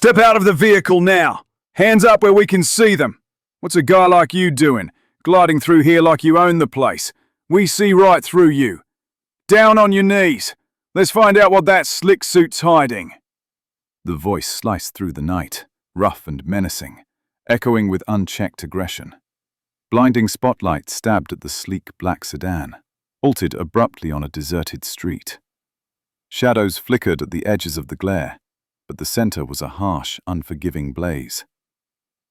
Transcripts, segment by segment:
Step out of the vehicle now. Hands up where we can see them. What's a guy like you doing, gliding through here like you own the place? We see right through you. Down on your knees. Let's find out what that slick suit's hiding. The voice sliced through the night, rough and menacing, echoing with unchecked aggression. Blinding spotlights stabbed at the sleek black sedan, halted abruptly on a deserted street. Shadows flickered at the edges of the glare, but the center was a harsh, unforgiving blaze.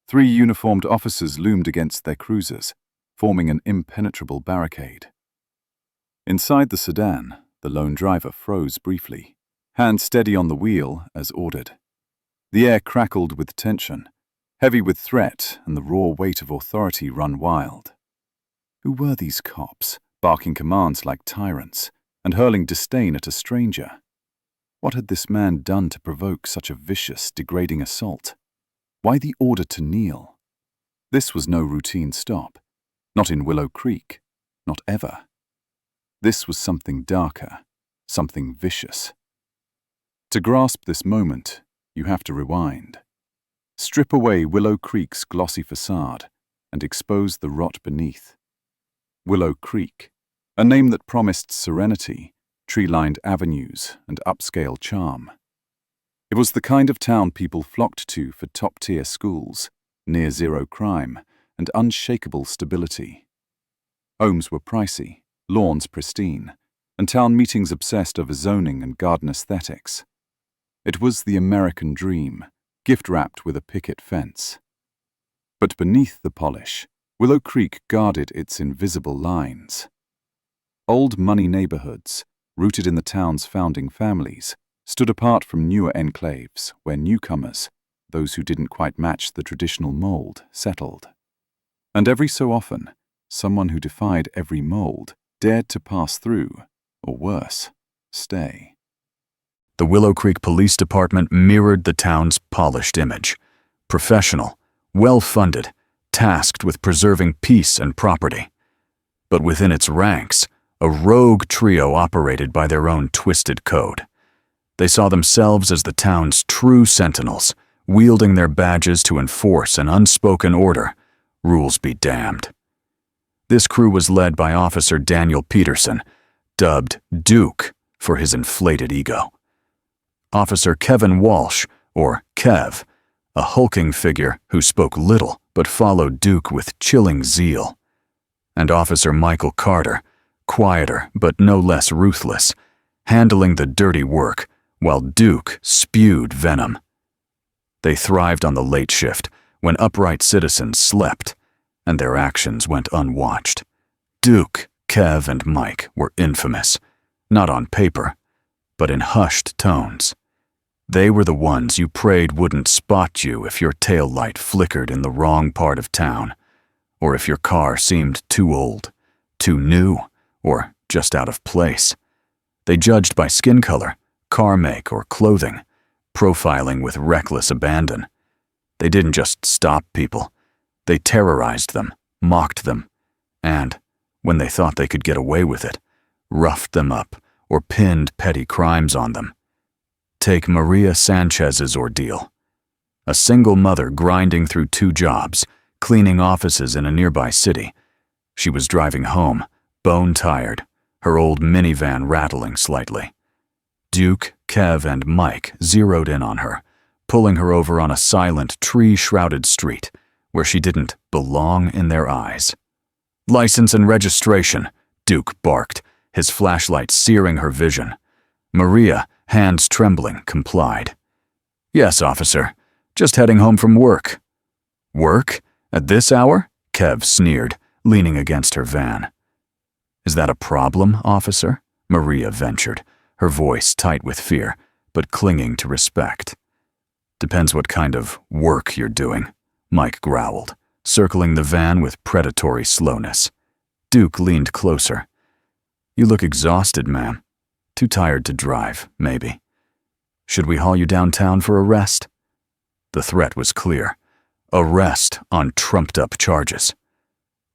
3 uniformed officers loomed against their cruisers, forming an impenetrable barricade. Inside the sedan, the lone driver froze briefly, hand steady on the wheel as ordered. The air crackled with tension, heavy with threat and the raw weight of authority run wild. Who were these cops, barking commands like tyrants, and hurling disdain at a stranger? What had this man done to provoke such a vicious, degrading assault? Why the order to kneel? This was no routine stop. Not in Willow Creek. Not ever. This was something darker, something vicious. To grasp this moment, you have to rewind. Strip away Willow Creek's glossy facade and expose the rot beneath. Willow Creek, a name that promised serenity, tree-lined avenues, and upscale charm. It was the kind of town people flocked to for top-tier schools, near-zero crime, and unshakable stability. Homes were pricey, lawns pristine, and town meetings obsessed over zoning and garden aesthetics. It was the American dream, gift-wrapped with a picket fence. But beneath the polish, Willow Creek guarded its invisible lines. Old money neighborhoods, rooted in the town's founding families, stood apart from newer enclaves where newcomers, those who didn't quite match the traditional mold, settled. And every so often, someone who defied every mold dared to pass through, or worse, stay. The Willow Creek Police Department mirrored the town's polished image. Professional, well-funded, tasked with preserving peace and property. But within its ranks, a rogue trio operated by their own twisted code. They saw themselves as the town's true sentinels, wielding their badges to enforce an unspoken order, rules be damned. This crew was led by Officer Daniel Peterson, dubbed Duke for his inflated ego. Officer Kevin Walsh, or Kev, a hulking figure who spoke little but followed Duke with chilling zeal. And Officer Michael Carter, quieter but no less ruthless, handling the dirty work while Duke spewed venom. They thrived on the late shift when upright citizens slept, and their actions went unwatched. Duke, Kev, and Mike were infamous, not on paper, but in hushed tones. They were the ones you prayed wouldn't spot you if your taillight flickered in the wrong part of town, or if your car seemed too old, too new, or just out of place. They judged by skin color, car make, or clothing, profiling with reckless abandon. They didn't just stop people. They terrorized them, mocked them, and, when they thought they could get away with it, roughed them up or pinned petty crimes on them. Take Maria Sanchez's ordeal. A single mother grinding through 2 jobs, cleaning offices in a nearby city. She was driving home, bone-tired, her old minivan rattling slightly. Duke, Kev, and Mike zeroed in on her, pulling her over on a silent, tree-shrouded street where she didn't belong in their eyes. "License and registration," Duke barked, his flashlight searing her vision. Maria, hands trembling, complied. "Yes, officer. Just heading home from work." "Work? At this hour?" Kev sneered, leaning against her van. "Is that a problem, officer?" Maria ventured, her voice tight with fear, but clinging to respect. "Depends what kind of work you're doing," Mike growled, circling the van with predatory slowness. Duke leaned closer. "You look exhausted, ma'am. Too tired to drive, maybe. Should we haul you downtown for a rest?" The threat was clear. Arrest on trumped-up charges.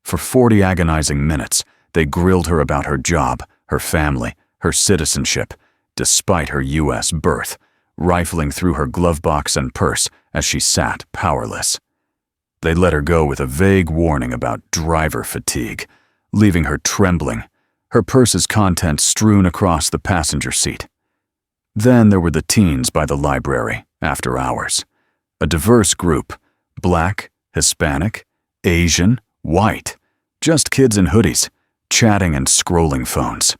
For 40 agonizing minutes, they grilled her about her job, her family, her citizenship, despite her U.S. birth, rifling through her glove box and purse as she sat powerless. They let her go with a vague warning about driver fatigue, leaving her trembling, her purse's contents strewn across the passenger seat. Then there were the teens by the library, after hours. A diverse group, Black, Hispanic, Asian, white, just kids in hoodies, chatting and scrolling phones.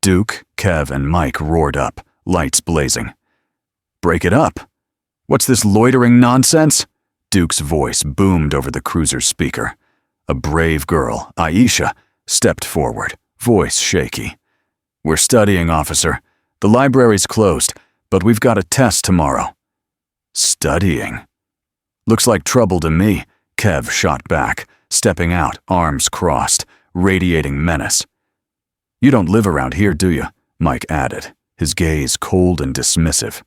Duke, Kev, and Mike roared up, lights blazing. "Break it up! What's this loitering nonsense?" Duke's voice boomed over the cruiser's speaker. A brave girl, Aisha, stepped forward, voice shaky. "We're studying, officer. The library's closed, but we've got a test tomorrow." "Studying? Looks like trouble to me," Kev shot back, stepping out, arms crossed, radiating menace. "You don't live around here, do you?" Mike added, his gaze cold and dismissive.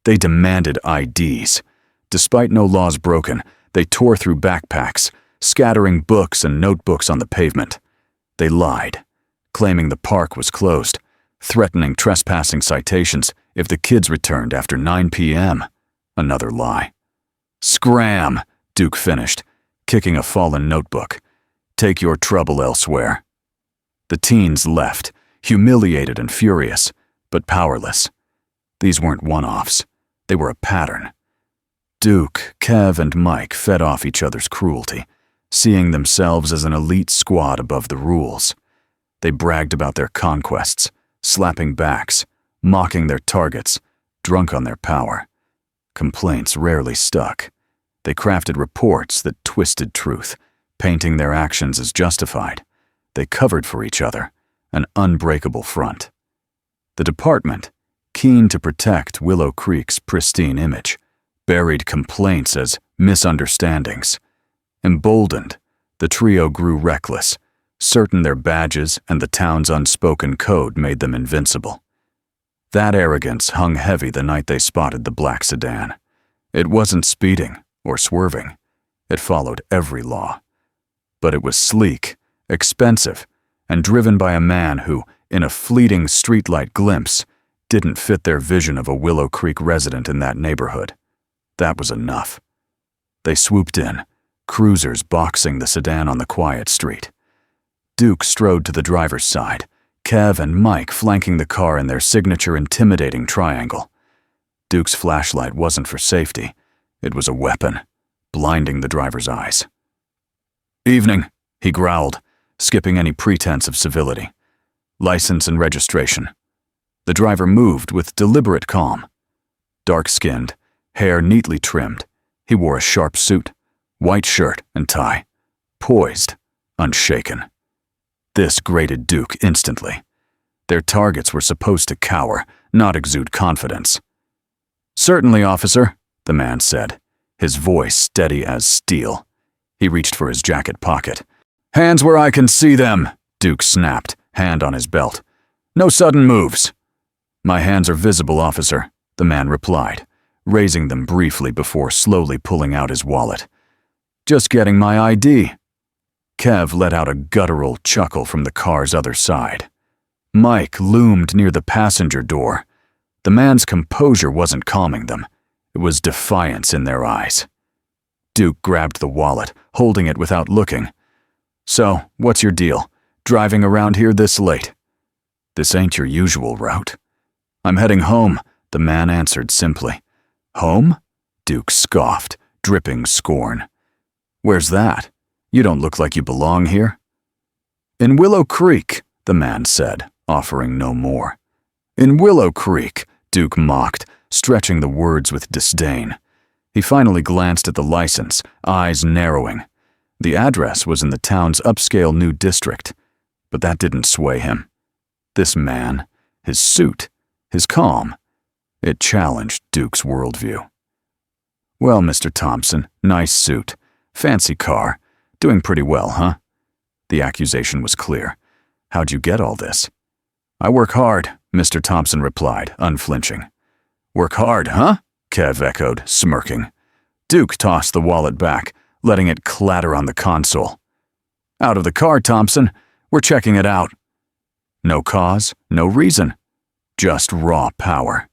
They demanded IDs. Despite no laws broken, they tore through backpacks, scattering books and notebooks on the pavement. They lied, claiming the park was closed, threatening trespassing citations if the kids returned after 9 p.m. Another lie. "Scram," Duke finished, kicking a fallen notebook. "Take your trouble elsewhere." The teens left, humiliated and furious, but powerless. These weren't one-offs. They were a pattern. Duke, Kev, and Mike fed off each other's cruelty, seeing themselves as an elite squad above the rules. They bragged about their conquests, slapping backs, mocking their targets, drunk on their power. Complaints rarely stuck. They crafted reports that twisted truth, painting their actions as justified. They covered for each other, an unbreakable front. The department, keen to protect Willow Creek's pristine image, buried complaints as misunderstandings. Emboldened, the trio grew reckless, certain their badges and the town's unspoken code made them invincible. That arrogance hung heavy the night they spotted the black sedan. It wasn't speeding or swerving. It followed every law. But it was sleek, expensive, and driven by a man who, in a fleeting streetlight glimpse, didn't fit their vision of a Willow Creek resident in that neighborhood. That was enough. They swooped in, cruisers boxing the sedan on the quiet street. Duke strode to the driver's side, Kev and Mike flanking the car in their signature intimidating triangle. Duke's flashlight wasn't for safety. It was a weapon, blinding the driver's eyes. "Evening," he growled, skipping any pretense of civility. "License and registration." The driver moved with deliberate calm. Dark-skinned, hair neatly trimmed, he wore a sharp suit, white shirt and tie, poised, unshaken. This grated Duke instantly. Their targets were supposed to cower, not exude confidence. "Certainly, officer," the man said, his voice steady as steel. He reached for his jacket pocket. "Hands where I can see them," Duke snapped, hand on his belt. "No sudden moves." "My hands are visible, officer," the man replied, raising them briefly before slowly pulling out his wallet. "Just getting my ID." Kev let out a guttural chuckle from the car's other side. Mike loomed near the passenger door. The man's composure wasn't calming them. It was defiance in their eyes. Duke grabbed the wallet, holding it without looking. "So, what's your deal? Driving around here this late?" "This ain't your usual route." "I'm heading home," the man answered simply. "Home?" Duke scoffed, dripping scorn. "Where's that? You don't look like you belong here." "In Willow Creek," the man said, offering no more. "In Willow Creek," Duke mocked, stretching the words with disdain. He finally glanced at the license, eyes narrowing. The address was in the town's upscale new district, but that didn't sway him. This man, his suit, his calm, it challenged Duke's worldview. "Well, Mr. Thompson, nice suit, fancy car, doing pretty well, huh?" The accusation was clear. "How'd you get all this?" "I work hard," Mr. Thompson replied, unflinching. "Work hard, huh?" Kev echoed, smirking. Duke tossed the wallet back, letting it clatter on the console. "Out of the car, Thompson. We're checking it out." No cause, no reason. Just raw power.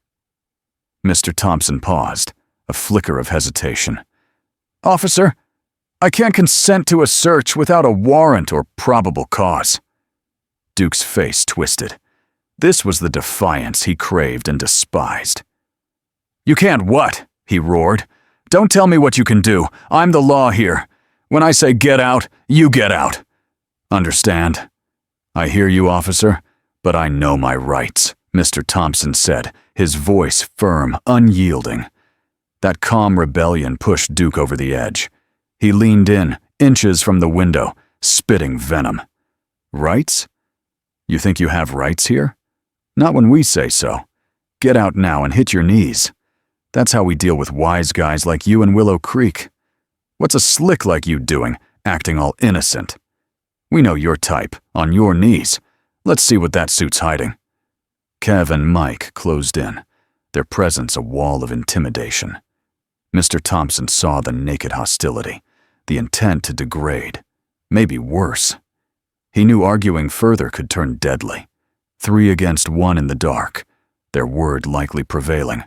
Mr. Thompson paused, a flicker of hesitation. "Officer, I can't consent to a search without a warrant or probable cause." Duke's face twisted. This was the defiance he craved and despised. "You can't what?" he roared. "Don't tell me what you can do. I'm the law here. When I say get out, you get out. Understand?" "I hear you, officer, but I know my rights," Mr. Thompson said, his voice firm, unyielding. That calm rebellion pushed Duke over the edge. He leaned in, inches from the window, spitting venom. "Rights? You think you have rights here? Not when we say so. Get out now and hit your knees. That's how we deal with wise guys like you in Willow Creek. What's a slick like you doing, acting all innocent? We know your type, on your knees. Let's see what that suit's hiding." Kev and Mike closed in, their presence a wall of intimidation. Mr. Thompson saw the naked hostility, the intent to degrade, maybe worse. He knew arguing further could turn deadly. 3 against 1 in the dark, their word likely prevailing.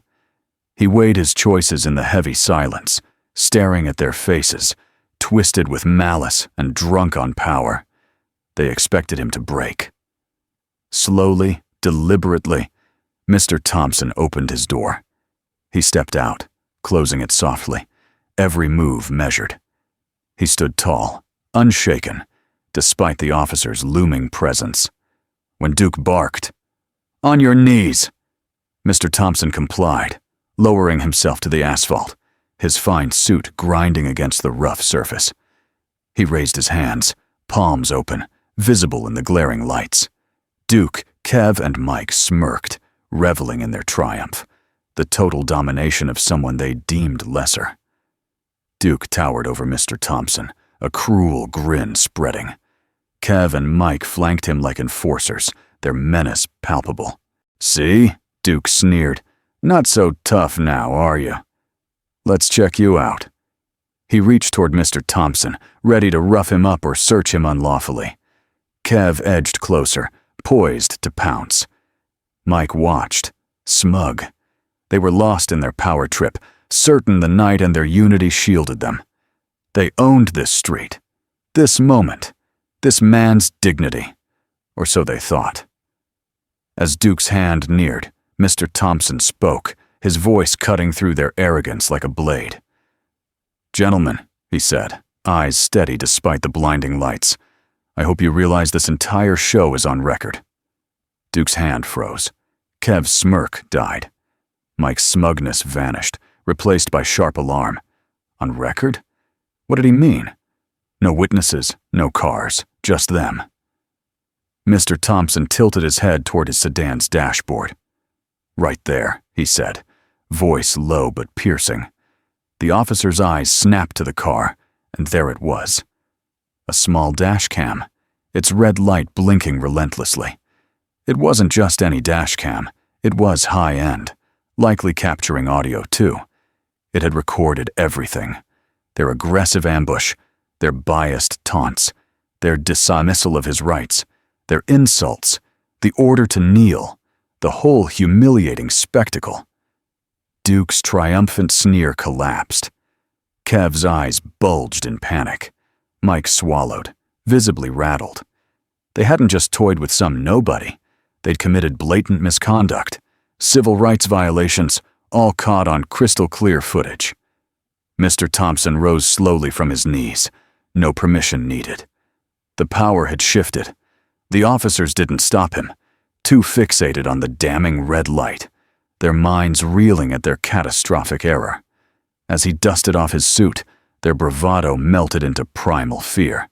He weighed his choices in the heavy silence, staring at their faces, twisted with malice and drunk on power. They expected him to break. Slowly, deliberately, Mr. Thompson opened his door. He stepped out, closing it softly, every move measured. He stood tall, unshaken, despite the officer's looming presence. When Duke barked, "On your knees!" Mr. Thompson complied, lowering himself to the asphalt, his fine suit grinding against the rough surface. He raised his hands, palms open, visible in the glaring lights. Duke, Kev, and Mike smirked, reveling in their triumph, the total domination of someone they deemed lesser. Duke towered over Mr. Thompson, a cruel grin spreading. Kev and Mike flanked him like enforcers, their menace palpable. "See?" Duke sneered. "Not so tough now, are you? Let's check you out." He reached toward Mr. Thompson, ready to rough him up or search him unlawfully. Kev edged closer, poised to pounce. Mike watched, smug. They were lost in their power trip, certain the night and their unity shielded them. They owned this street, this moment, this man's dignity, or so they thought. As Duke's hand neared, Mr. Thompson spoke, his voice cutting through their arrogance like a blade. "Gentlemen," he said, eyes steady despite the blinding lights, "I hope you realize this entire show is on record." Duke's hand froze. Kev's smirk died. Mike's smugness vanished, replaced by sharp alarm. On record? What did he mean? No witnesses, no cars, just them. Mr. Thompson tilted his head toward his sedan's dashboard. "Right there," he said, voice low but piercing. The officer's eyes snapped to the car, and there it was. A small dashcam, its red light blinking relentlessly. It wasn't just any dashcam, it was high-end, likely capturing audio too. It had recorded everything. Their aggressive ambush, their biased taunts, their dismissal of his rights, their insults, the order to kneel, the whole humiliating spectacle. Duke's triumphant sneer collapsed. Kev's eyes bulged in panic. Mike swallowed, visibly rattled. They hadn't just toyed with some nobody. They'd committed blatant misconduct, civil rights violations, all caught on crystal-clear footage. Mr. Thompson rose slowly from his knees. No permission needed. The power had shifted. The officers didn't stop him, too fixated on the damning red light, their minds reeling at their catastrophic error. As he dusted off his suit, their bravado melted into primal fear.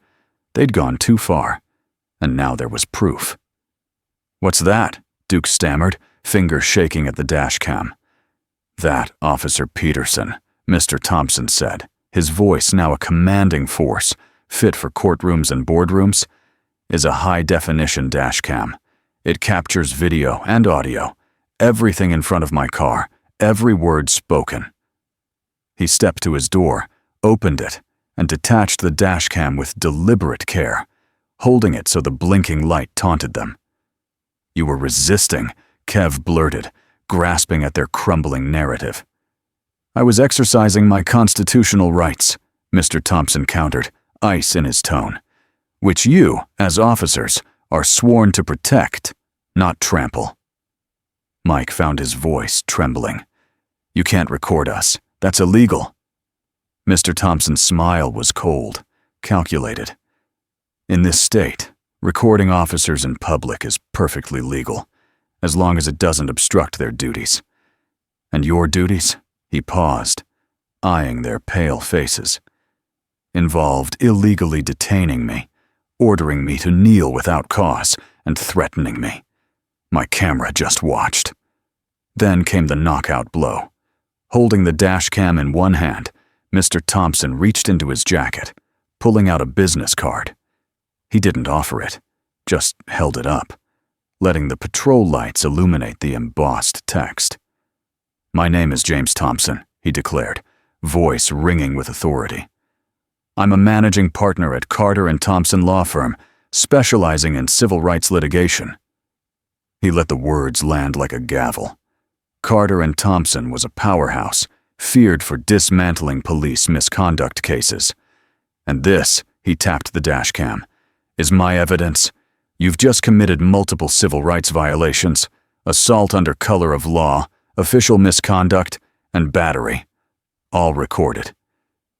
They'd gone too far, and now there was proof. "What's that?" Duke stammered, finger shaking at the dashcam. "That, Officer Peterson," Mr. Thompson said, his voice now a commanding force, fit for courtrooms and boardrooms, "is a high-definition dashcam. It captures video and audio, everything in front of my car, every word spoken." He stepped to his door, opened it, and detached the dashcam with deliberate care, holding it so the blinking light taunted them. "You were resisting," Kev blurted, grasping at their crumbling narrative. "I was exercising my constitutional rights," Mr. Thompson countered, ice in his tone, "which you, as officers, are sworn to protect, not trample." Mike found his voice trembling. "You can't record us. That's illegal." Mr. Thompson's smile was cold, calculated. "In this state, recording officers in public is perfectly legal, as long as it doesn't obstruct their duties. And your duties?" He paused, eyeing their pale faces. "Involved illegally detaining me, ordering me to kneel without cause, and threatening me. My camera just watched." Then came the knockout blow. Holding the dashcam in one hand, Mr. Thompson reached into his jacket, pulling out a business card. He didn't offer it, just held it up, letting the patrol lights illuminate the embossed text. "My name is James Thompson," he declared, voice ringing with authority. "I'm a managing partner at Carter & Thompson Law Firm, specializing in civil rights litigation." He let the words land like a gavel. Carter & Thompson was a powerhouse, feared for dismantling police misconduct cases. "And this," he tapped the dashcam, "is my evidence. You've just committed multiple civil rights violations, assault under color of law, official misconduct, and battery. All recorded.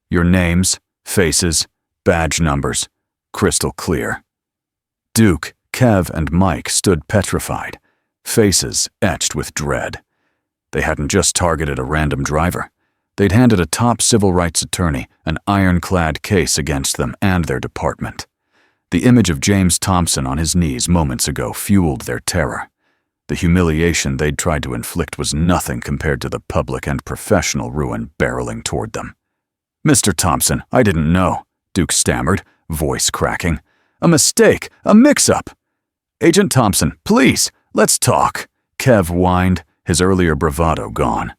Your names, faces, badge numbers, crystal clear." Duke, Kev, and Mike stood petrified, faces etched with dread. They hadn't just targeted a random driver. They'd handed a top civil rights attorney an ironclad case against them and their department. The image of James Thompson on his knees moments ago fueled their terror. The humiliation they'd tried to inflict was nothing compared to the public and professional ruin barreling toward them. "Mr. Thompson, I didn't know," Duke stammered, voice cracking. "A mistake, a mix-up." "Agent Thompson, please, let's talk," Kev whined, his earlier bravado gone.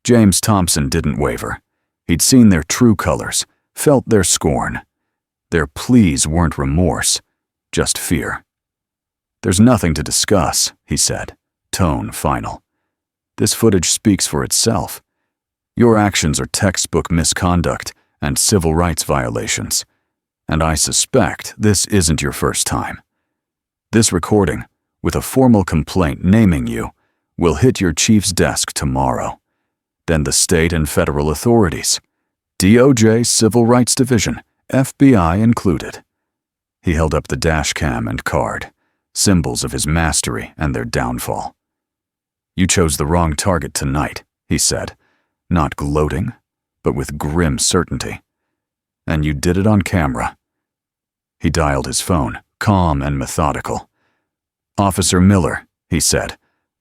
James Thompson didn't waver. He'd seen their true colors, felt their scorn. Their pleas weren't remorse, just fear. "There's nothing to discuss," he said, tone final. "This footage speaks for itself. Your actions are textbook misconduct and civil rights violations, and I suspect this isn't your first time. This recording, with a formal complaint naming you, will hit your chief's desk tomorrow. Then the state and federal authorities, DOJ Civil Rights Division, FBI included." He held up the dashcam and card, symbols of his mastery and their downfall. "You chose the wrong target tonight," he said, not gloating, but with grim certainty. "And you did it on camera." He dialed his phone, calm and methodical. "Officer Miller," he said,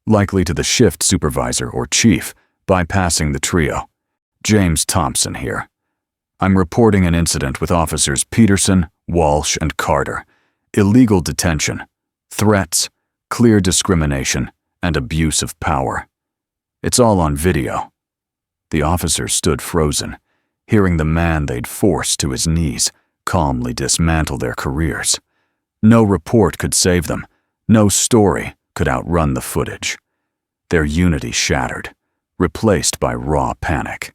likely to the shift supervisor or chief, bypassing the trio. "James Thompson here. I'm reporting an incident with officers Peterson, Walsh, and Carter. Illegal detention, threats, clear discrimination, and abuse of power. It's all on video." The officers stood frozen, hearing the man they'd forced to his knees calmly dismantle their careers. No report could save them. No story could outrun the footage. Their unity shattered, replaced by raw panic.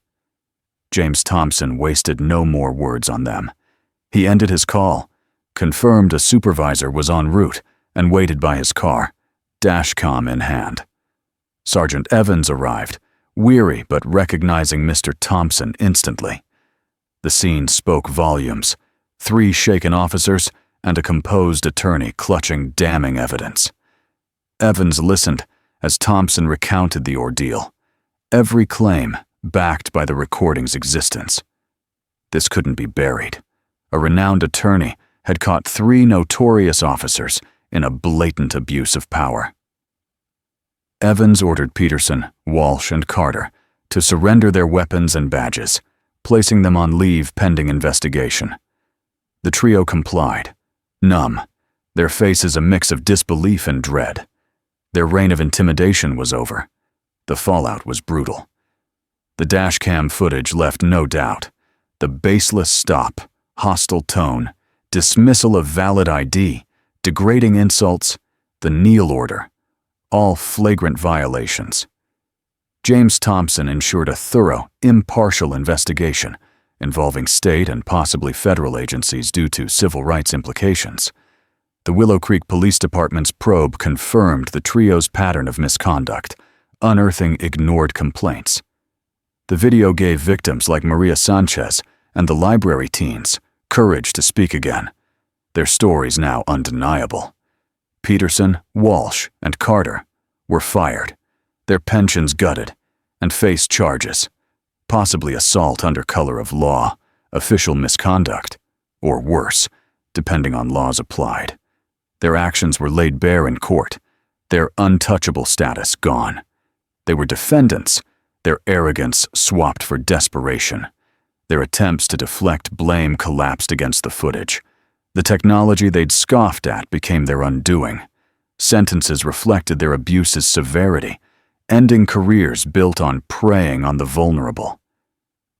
James Thompson wasted no more words on them. He ended his call, confirmed a supervisor was en route, and waited by his car, dashcam in hand. Sergeant Evans arrived, weary but recognizing Mr. Thompson instantly. The scene spoke volumes. 3 shaken officers and a composed attorney clutching damning evidence. Evans listened as Thompson recounted the ordeal, every claim backed by the recording's existence. This couldn't be buried. A renowned attorney had caught 3 notorious officers in a blatant abuse of power. Evans ordered Peterson, Walsh, and Carter to surrender their weapons and badges, placing them on leave pending investigation. The trio complied, numb, their faces a mix of disbelief and dread. Their reign of intimidation was over. The fallout was brutal. The dashcam footage left no doubt. The baseless stop, hostile tone, dismissal of valid ID, degrading insults, the kneel order, all flagrant violations. James Thompson ensured a thorough, impartial investigation involving state and possibly federal agencies due to civil rights implications. The Willow Creek Police Department's probe confirmed the trio's pattern of misconduct, unearthing ignored complaints. The video gave victims like Maria Sanchez and the library teens courage to speak again. Their stories now undeniable. Peterson, Walsh, and Carter were fired, their pensions gutted, and faced charges, possibly assault under color of law, official misconduct, or worse, depending on laws applied. Their actions were laid bare in court, their untouchable status gone. They were defendants, their arrogance swapped for desperation. Their attempts to deflect blame collapsed against the footage. The technology they'd scoffed at became their undoing. Sentences reflected their abuse's severity, ending careers built on preying on the vulnerable.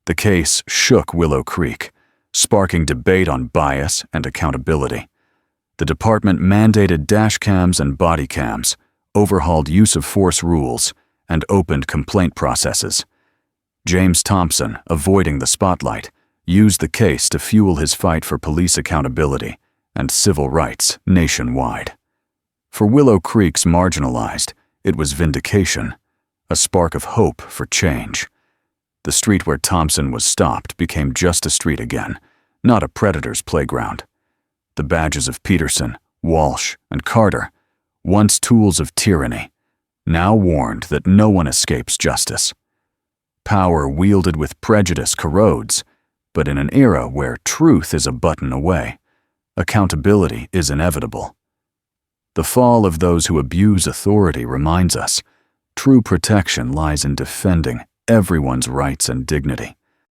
The case shook Willow Creek, sparking debate on bias and accountability. The department mandated dashcams and body cams, overhauled use of force rules, and opened complaint processes. James Thompson, avoiding the spotlight, used the case to fuel his fight for police accountability and civil rights nationwide. For Willow Creek's marginalized, it was vindication, a spark of hope for change. The street where Thompson was stopped became just a street again, not a predator's playground. The badges of Peterson, Walsh, and Carter, once tools of tyranny, now warned that no one escapes justice. Power wielded with prejudice corrodes, but in an era where truth is a button away, accountability is inevitable. The fall of those who abuse authority reminds us, true protection lies in defending everyone's rights and dignity.